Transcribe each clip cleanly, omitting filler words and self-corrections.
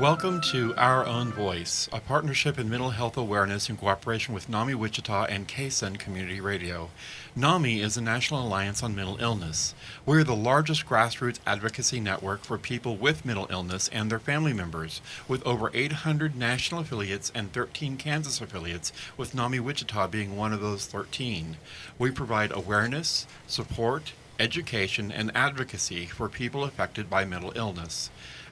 Welcome to Our Own Voice, a partnership in mental health awareness in cooperation with NAMI Wichita and KSUN Community Radio. NAMI is a National Alliance on Mental Illness. We're the largest grassroots advocacy network for people with mental illness and their family members, with over 800 national affiliates and 13 Kansas affiliates, with NAMI Wichita being one of those 13. We provide awareness, support, education, and advocacy for people affected by mental illness.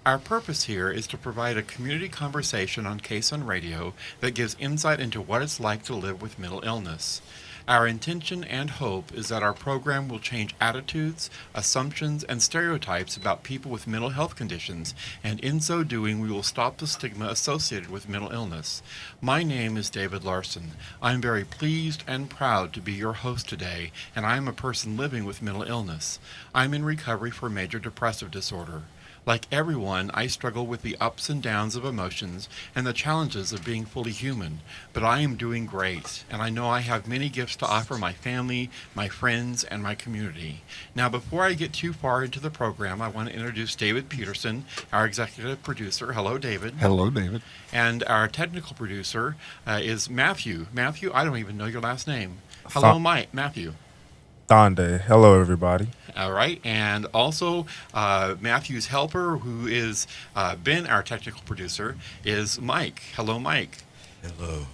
Our purpose here is to provide a community conversation on KSUN Radio that gives insight into what it's like to live with mental illness. Our intention and hope is that our program will change attitudes, assumptions, and stereotypes about people with mental health conditions, and in so doing, we will stop the stigma associated with mental illness. My name is David Larson. I'm very pleased and proud to be your host today, and I am a person living with mental illness. I'm in recovery for major depressive disorder. Like everyone, I struggle with the ups and downs of emotions and the challenges of being fully human, but I am doing great, and I know I have many gifts to offer my family, my friends, and my community. Now, before I get too far into the program, I want to introduce David Peterson, our executive producer. Hello, David. Hello, David. And our technical producer is Matthew. Matthew, I don't even know your last name. Hello, Mike. Matthew. Donde. Hello, everybody. All right, and also Matthew's helper, who is been our technical producer, is Mike. Hello, Mike. Hello.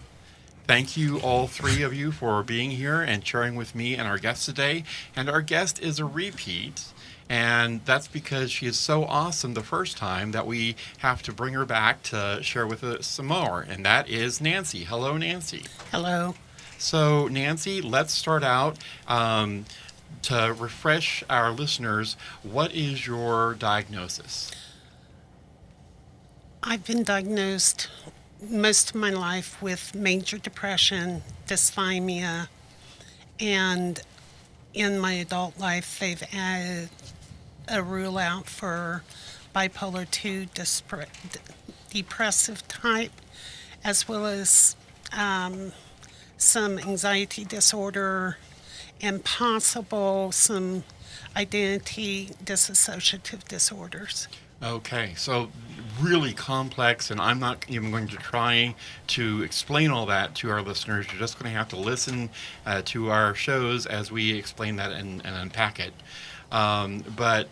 Thank you, all three of you, for being here and sharing with me and our guest today. And our guest is a repeat, and that's because she is so awesome the first time that we have to bring her back to share with us some more, and that is Nancy. Hello, Nancy. Hello. So, Nancy, let's start out. To refresh our listeners, what is your diagnosis? I've been diagnosed most of my life with major depression, dysthymia, and in my adult life, they've added a rule out for bipolar 2 depressive type, as well as some anxiety disorder, and possible some identity dissociative disorders. Okay, so really complex, and I'm not even going to try to explain all that to our listeners. You're just going to have to listen to our shows as we explain that and unpack it. But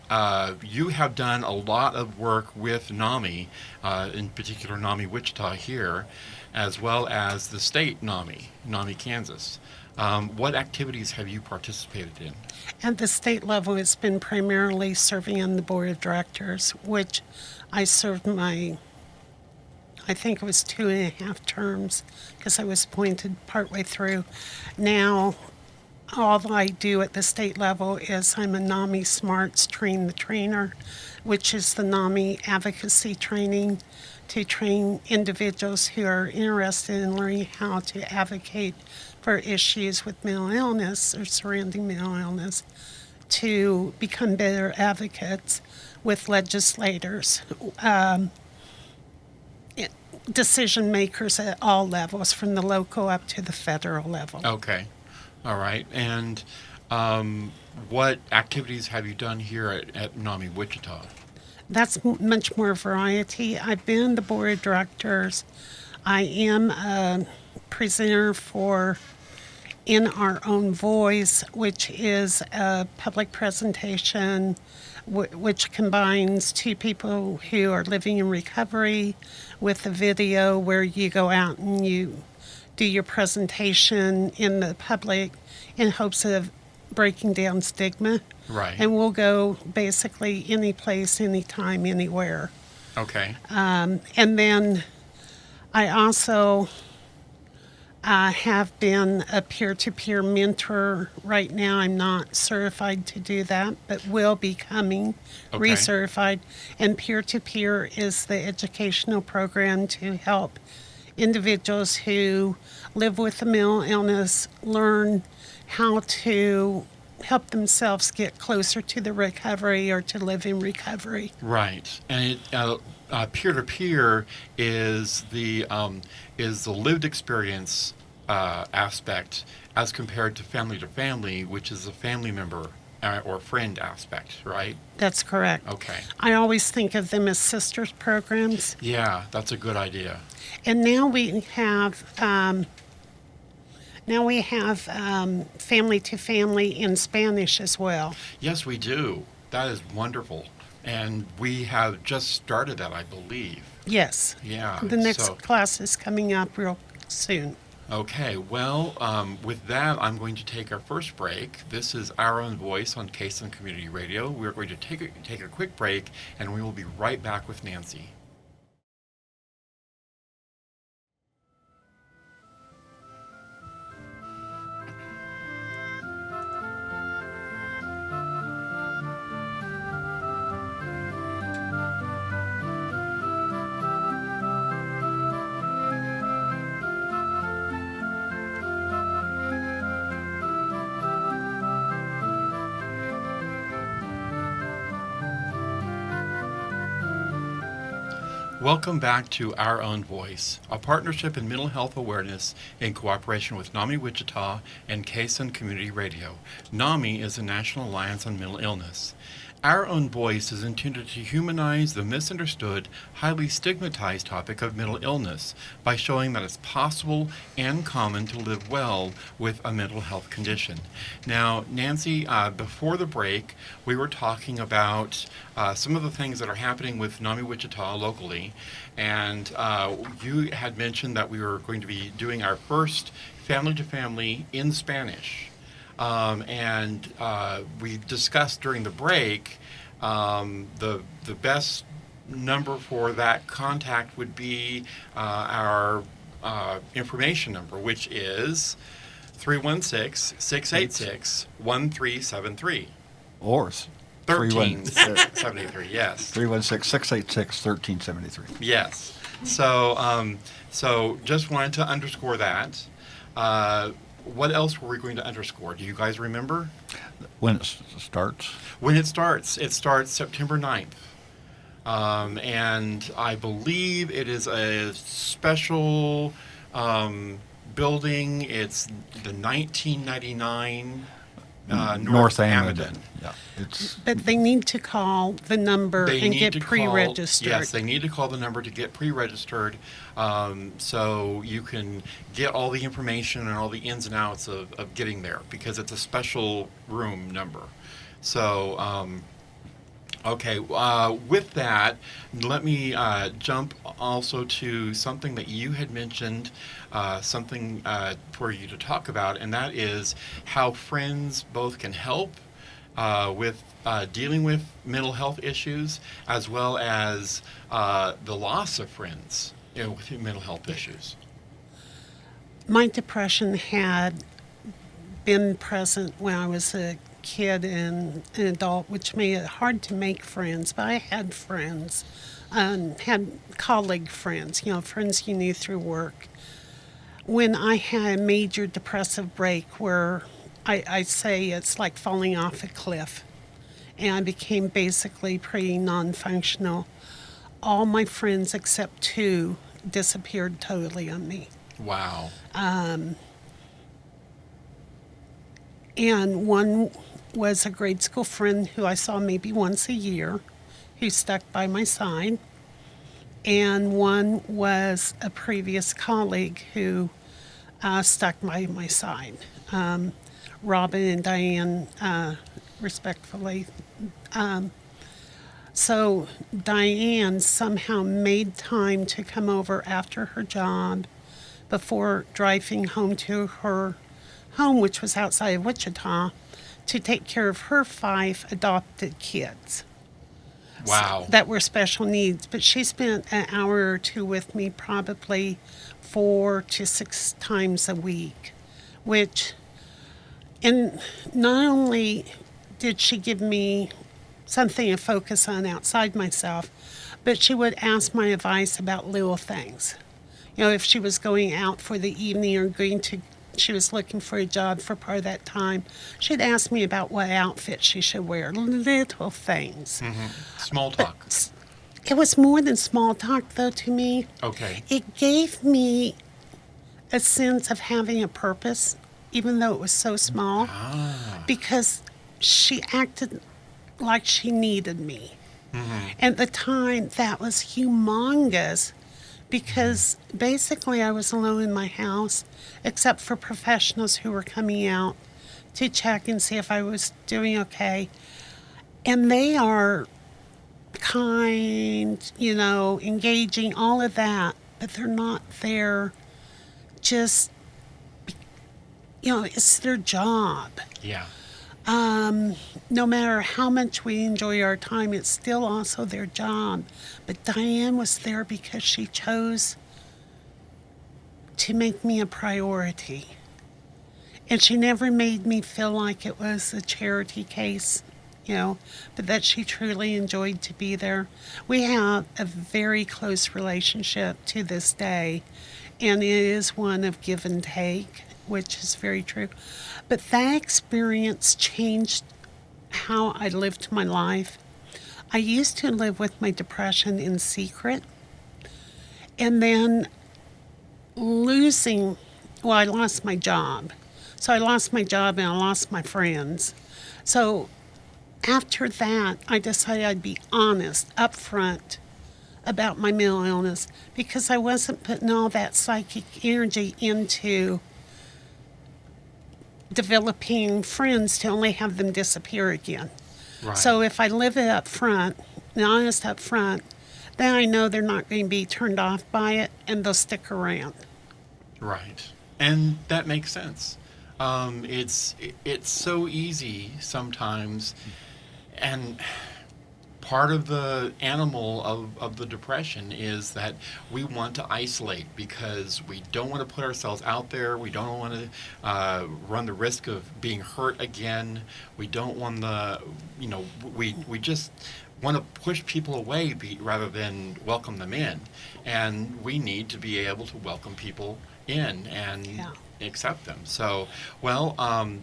you have done a lot of work with NAMI, in particular NAMI Wichita here, as well as the state NAMI Kansas. What activities have you participated in? At the state level, it's been primarily serving on the board of directors, which I served I think it was 2.5 terms, because I was appointed partway through. Now, all I do at the state level is I'm a NAMI SMARTS Train the Trainer, which is the NAMI advocacy training to train individuals who are interested in learning how to advocate for issues with mental illness or surrounding mental illness to become better advocates with legislators, decision makers at all levels, from the local up to the federal level. Okay. All right. And what activities have you done here at NAMI Wichita? That's much more variety. I've been on the board of directors. I am a presenter for In Our Own Voice, which is a public presentation which combines two people who are living in recovery with a video where you go out and you do your presentation in the public in hopes of breaking down stigma. Right. And we'll go basically any place, anytime, anywhere. Okay. And then I also have been a peer-to-peer mentor. Right now I'm not certified to do that, but will be coming recertified. And peer-to-peer is the educational program to help individuals who live with a mental illness learn how to help themselves get closer to the recovery or to live in recovery. Right. And peer-to-peer is the lived experience aspect as compared to family-to-family, which is a family member or friend aspect, right? That's correct. Okay. I always think of them as sisters programs. Yeah, that's a good idea. And now we have family to family in Spanish as well. Yes, we do. That is wonderful. And we have just started that, I believe. Yes. Yeah. The next so- class is coming up real soon. Okay, well, with that, I'm going to take our first break. This is Our Own Voice on KSUN Community Radio. We're going to take a quick break, and we will be right back with Nancy. Welcome back to Our Own Voice, a partnership in mental health awareness in cooperation with NAMI Wichita and KSUN Community Radio. NAMI is the National Alliance on Mental Illness. Our Own Voice is intended to humanize the misunderstood, highly stigmatized topic of mental illness by showing that it's possible and common to live well with a mental health condition. Now, Nancy, before the break, we were talking about some of the things that are happening with NAMI Wichita locally, and you had mentioned that we were going to be doing our first family-to-family in Spanish. And we discussed during the break the best number for that contact would be our information number, which is 316-686-1373. Or 1373, yes. 316-686-1373. Yes. So, so just wanted to underscore that. What else were we going to underscore? Do you guys remember? When it starts? When it starts September 9th. And I believe it is a special building. It's the 1999 North Amadon. Yeah, it's But they need to call the number They and need get to call- pre-registered. Yes, they need to call the number to get pre-registered, so you can get all the information and all the ins and outs of getting there, because it's a special room number. So, okay, with that, let me jump also to something that you had mentioned, something for you to talk about, and that is how friends both can help with dealing with mental health issues, as well as the loss of friends, with mental health issues. My depression had been present when I was a kid and an adult, which made it hard to make friends, but I had friends, had colleague friends, friends you knew through work. When I had a major depressive break where I say it's like falling off a cliff, and I became basically pretty non-functional, all my friends except two disappeared totally on me. Wow. And one was a grade school friend who I saw maybe once a year, who stuck by my side. And one was a previous colleague who stuck by my side. Robin and Diane, respectfully. So Diane somehow made time to come over after her job before driving home to her home, which was outside of Wichita, to take care of her 5 adopted kids. Wow. That were special needs. But she spent an hour or two with me probably 4 to 6 times a week, and not only did she give me something to focus on outside myself, but she would ask my advice about little things. If she was going out for the evening or she was looking for a job for part of that time, she'd ask me about what outfit she should wear, little things. Mm-hmm. Small talk. It was more than small talk, though, to me. Okay. It gave me a sense of having a purpose, even though it was so small, because she acted like she needed me. At the time, that was humongous because basically I was alone in my house, except for professionals who were coming out to check and see if I was doing okay. And they are kind, engaging, all of that, but they're not there just, it's their job. Yeah. No matter how much we enjoy our time, it's still also their job. But Diane was there because she chose to make me a priority. And she never made me feel like it was a charity case, but that she truly enjoyed to be there. We have a very close relationship to this day, and it is one of give and take, which is very true. But that experience changed how I lived my life. I used to live with my depression in secret, and then I lost my job. So I lost my job and I lost my friends. So after that, I decided I'd be honest, upfront about my mental illness because I wasn't putting all that psychic energy into developing friends to only have them disappear again. Right. So if I live it up front, and honest up front, then I know they're not going to be turned off by it and they'll stick around. Right. And that makes sense. It's so easy sometimes, and part of the animal of the depression is that we want to isolate because we don't want to put ourselves out there. We don't want to run the risk of being hurt again. We don't want we just want to push people away rather than welcome them in. And we need to be able to welcome people in and accept them. So,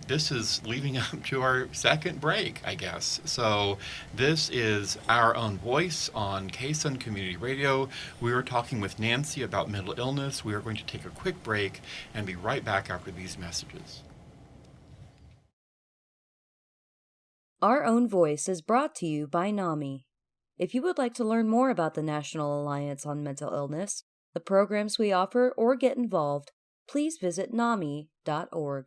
this is leading up to our second break, I guess. So this is Our Own Voice on KSUN Community Radio. We are talking with Nancy about mental illness. We are going to take a quick break and be right back after these messages. Our Own Voice is brought to you by NAMI. If you would like to learn more about the National Alliance on Mental Illness, the programs we offer, or get involved, please visit NAMI.org.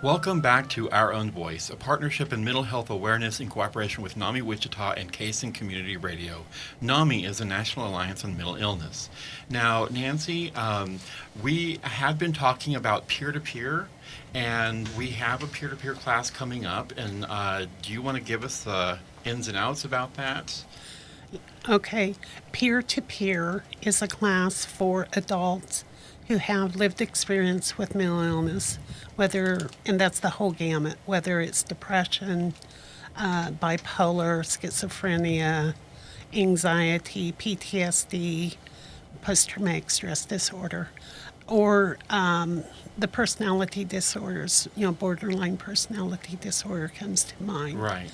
Welcome back to Our Own Voice, a partnership in mental health awareness in cooperation with NAMI Wichita and KSUN Community Radio. NAMI is a National Alliance on Mental Illness. Now, Nancy, we have been talking about peer-to-peer, and we have a peer-to-peer class coming up, and do you want to give us the ins and outs about that? Okay, peer-to-peer is a class for adults who have lived experience with mental illness, and that's the whole gamut, whether it's depression, bipolar, schizophrenia, anxiety, PTSD, post-traumatic stress disorder, or the personality disorders, borderline personality disorder comes to mind. Right.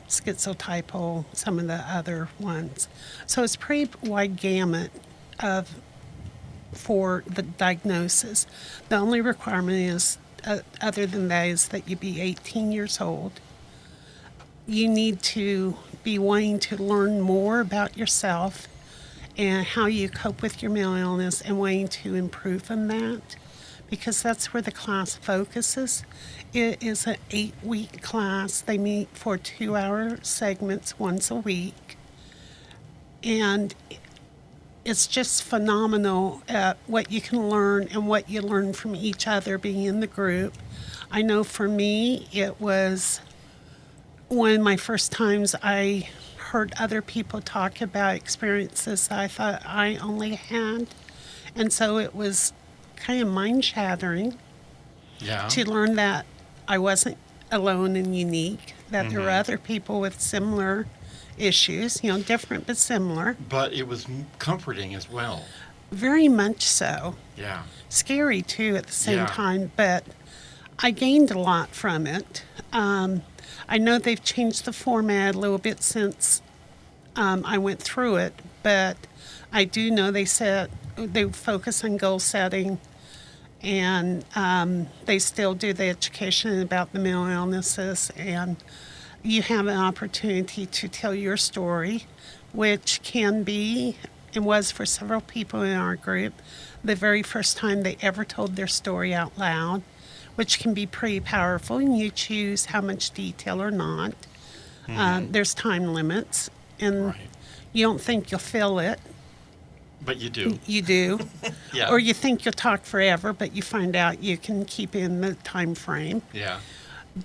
Schizotypal, some of the other ones. So it's pretty wide gamut for the diagnosis. The only requirement is, other than that, is that you be 18 years old. You need to be wanting to learn more about yourself and how you cope with your mental illness and wanting to improve on that, because that's where the class focuses. It is an 8-week class. They meet for 2-hour segments once a week. And it's just phenomenal at what you can learn and what you learn from each other being in the group. I know for me, it was one of my first times I heard other people talk about experiences I thought I only had. And so it was kind of mind-shattering Yeah. to learn that I wasn't alone and unique, that there are other people with similar issues, different but similar. But it was comforting as well. Very much so. Yeah. Scary too at the same Yeah. time, but I gained a lot from it. I know they've changed the format a little bit since I went through it, but I do know they focus on goal setting, and they still do the education about the mental illnesses, and you have an opportunity to tell your story, which can be, and was for several people in our group, the very first time they ever told their story out loud, which can be pretty powerful, and you choose how much detail or not. There's time limits, and Right. you don't think you'll fill it. But you do. You do. Yeah. Or you think you'll talk forever, but you find out you can keep in the time frame. Yeah.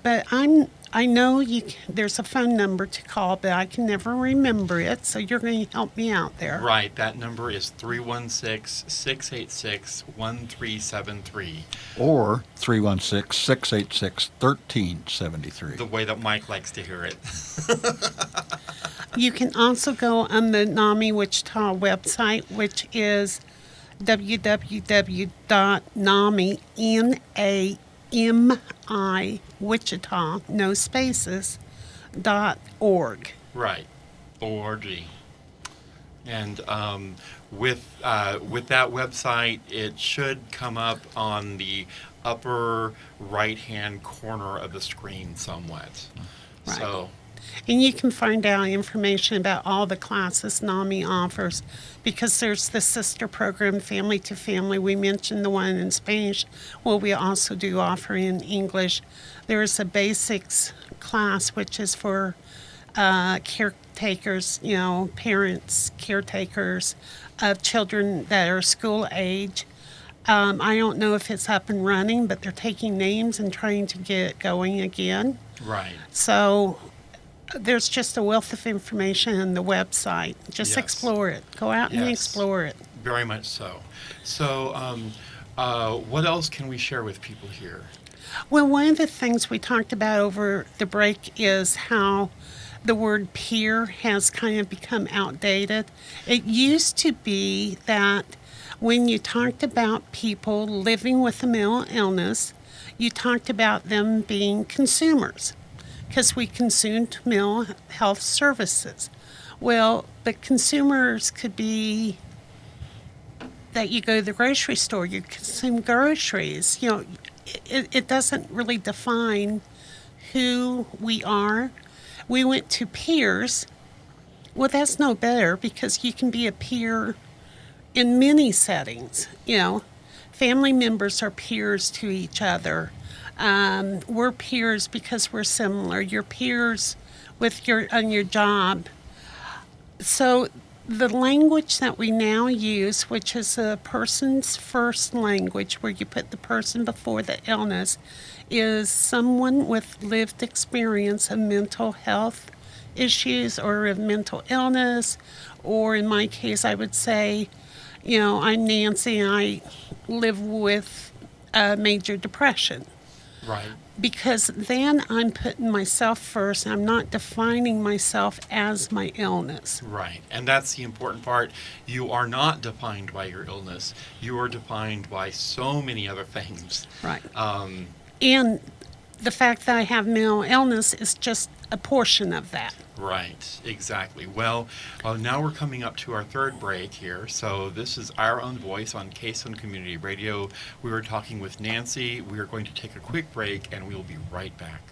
But I know there's a phone number to call, but I can never remember it, so you're going to help me out there. Right. That number is 316-686-1373. Or 316-686-1373. The way that Mike likes to hear it. You can also go on the NAMI Wichita website, which is www.NAMI, no spaces, .org. Right. ORG. And with that website, it should come up on the upper right-hand corner of the screen somewhat. Right. So, And you can find out information about all the classes NAMI offers, because there's the sister program, Family to Family. We mentioned the one in Spanish. Well, we also do offer in English. There's a basics class, which is for caretakers, parents, caretakers of children that are school age. I don't know if it's up and running, but they're taking names and trying to get it going again. right. So there's just a wealth of information on the website. Just Yes. explore it. Go out and Yes. explore it. Very much so. So, what else can we share with people here? Well, one of the things we talked about over the break is how the word peer has kind of become outdated. It used to be that when you talked about people living with a mental illness, you talked about them being consumers, because we consumed mental health services. Well, the consumers could be that you go to the grocery store, you consume groceries. It doesn't really define who we are. We went to peers. Well, that's no better, because you can be a peer in many settings. Family members are peers to each other. We're peers because we're similar. You're peers on your job. So the language that we now use, which is a person's first language, where you put the person before the illness, is someone with lived experience of mental health issues or of mental illness, or in my case, I would say, I'm Nancy and I live with major depression. Right. Because then I'm putting myself first, and I'm not defining myself as my illness. Right. And that's the important part. You are not defined by your illness. You are defined by so many other things. Right. And the fact that I have mental illness is just a portion of that. Right, exactly. Well, now we're coming up to our third break here. So this is Our Own Voice on KSUN Community Radio. We were talking with Nancy. We are going to take a quick break, and we will be right back.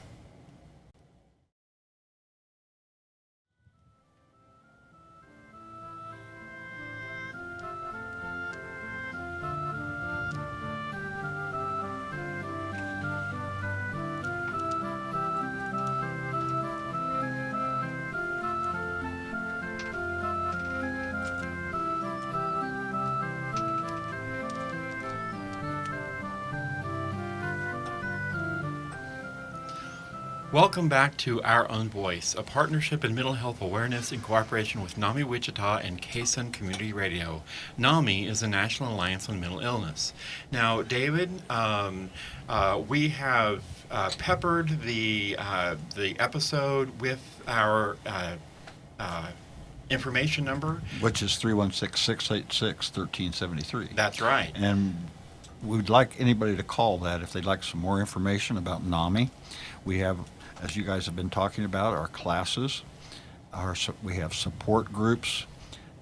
Welcome back to Our Own Voice, a partnership in mental health awareness in cooperation with NAMI Wichita and KSUN Community Radio. NAMI is a National Alliance on Mental Illness. Now, David, we have peppered the episode with our information number. Which is 316-686-1373. That's right. And we'd like anybody to call that if they'd like some more information about NAMI. We have, as you guys have been talking about, our classes. We have support groups,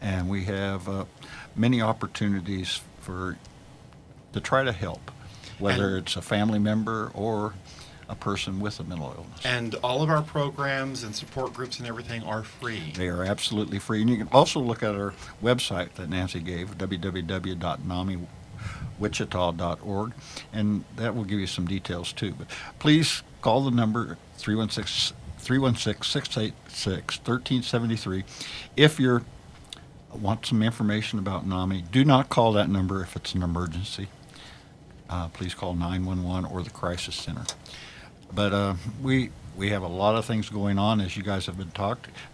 and we have many opportunities to try to help, whether it's a family member or a person with a mental illness. And all of our programs and support groups and everything are free. They are absolutely free. And you can also look at our website that Nancy gave, www.namiwichita.org, and that will give you some details too. But please call the number 316-686-1373 if you want some information about NAMI. Do not call that number if it's an emergency. Please call 911 or the Crisis Center. But we have a lot of things going on, as you guys have been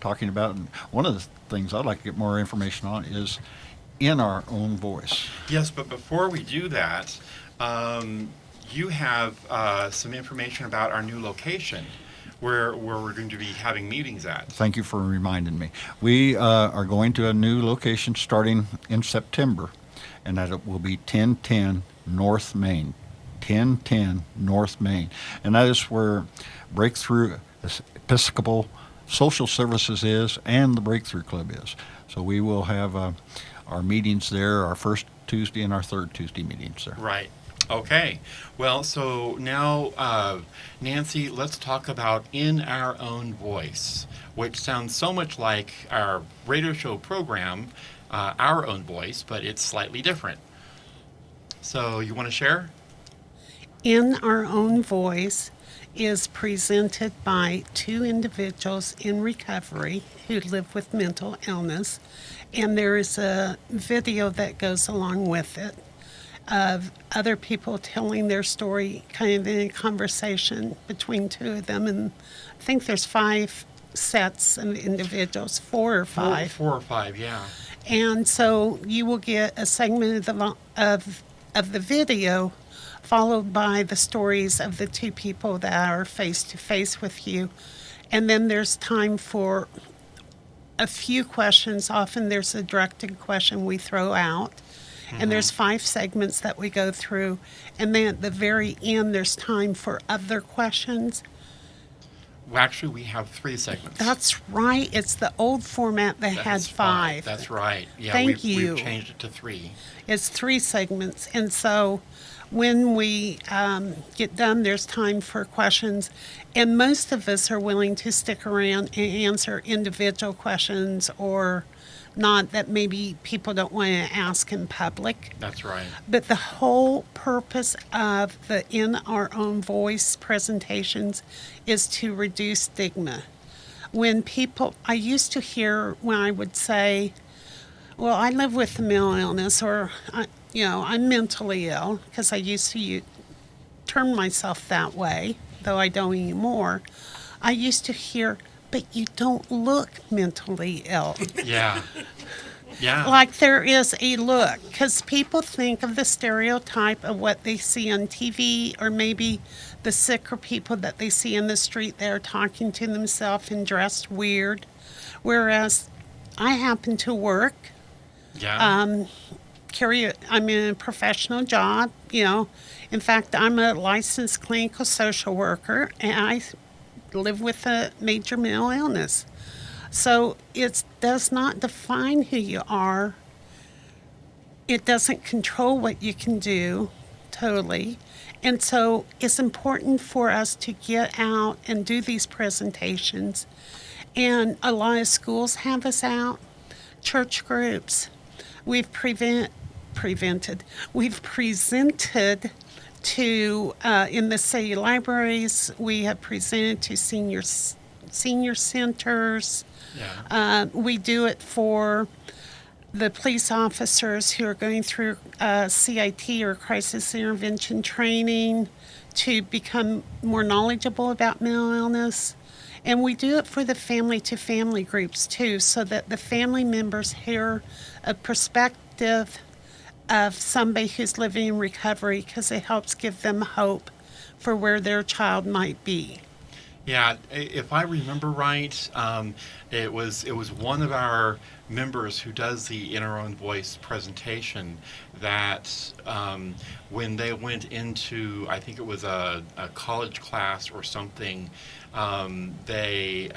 talking about. And one of the things I'd like to get more information on is in our own voice. Yes, but before we do that, you have some information about our new location where we're going to be having meetings at. Thank you for reminding me. We are going to a new location starting in September, and that it will be 1010 North Main. 1010 North Main. And that is where Breakthrough Episcopal Social Services is and the Breakthrough Club is. So we will have our meetings there, our first Tuesday and our third Tuesday meetings there. Right. Okay. Well, so now, Nancy, let's talk about In Our Own Voice, which sounds so much like our radio show program, Our Own Voice, but it's slightly different. So you want to share? In Our Own Voice is presented by two individuals in recovery who live with mental illness, and there is a video that goes along with it of other people telling their story, kind of in a conversation between two of them, and I think there's 5 sets of individuals, 4 or 5. 4 or 5, yeah. And so you will get a segment of the video followed by the stories of the two people that are face to face with you. And then there's time for a few questions. Often there's a directed question we throw out. And there's 5 segments that we go through. And then at the very end, there's time for other questions. Well, actually, we have 3 segments. That's right. It's the old format that had 5. That's right. Yeah, Thank you. We've changed it to 3. It's 3 segments. And so when we get done, there's time for questions. And most of us are willing to stick around and answer individual questions or not that maybe people don't want to ask in public. That's right. But the whole purpose of the In Our Own Voice presentations is to reduce stigma. When I used to hear when I would say, well, I live with a mental illness, or, I'm mentally ill, because I used to term myself that way, though I don't anymore. I used to hear, but you don't look mentally ill. Yeah. Yeah. Like there is a look, because people think of the stereotype of what they see on TV, or maybe the sicker people that they see in the street, they're talking to themselves and dressed weird. Whereas I happen to work, Yeah. I'm in a professional job, In fact, I'm a licensed clinical social worker, and I live with a major mental illness. So it does not define who you are. It doesn't control what you can do, totally. And so it's important for us to get out and do these presentations. And a lot of schools have us out, church groups. We've presented to, in the city libraries, we have presented to senior centers. Yeah. We do it for the police officers who are going through CIT or crisis intervention training to become more knowledgeable about mental illness. And we do it for the family to family groups too, so that the family members hear a perspective of somebody who's living in recovery, because it helps give them hope for where their child might be. Yeah, if I remember right, it was one of our members who does the In Our Own Voice presentation that when they went into, I think it was a college class or something, they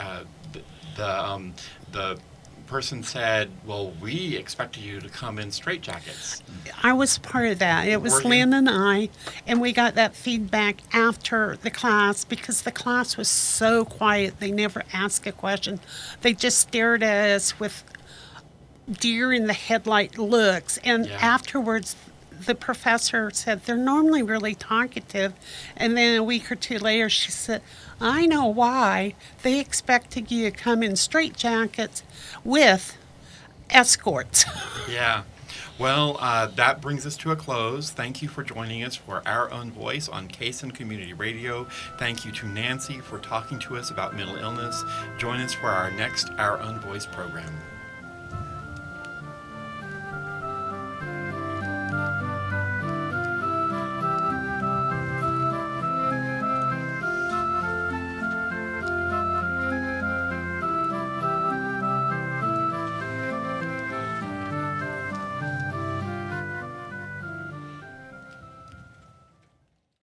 the person said, "Well, we expected you to come in straitjackets." I was part of that. It was Were you? Lynn and I, and we got that feedback after the class because the class was so quiet. They never asked a question. They just stared at us with deer in the headlight looks. And Yeah. afterwards, the professor said they're normally really talkative. And then a week or two later, she said, I know why. They expected you to come in straitjackets with escorts. Yeah. Well, that brings us to a close. Thank you for joining us for Our Own Voice on Kaysen Community Radio. Thank you to Nancy for talking to us about mental illness. Join us for our next Our Own Voice program.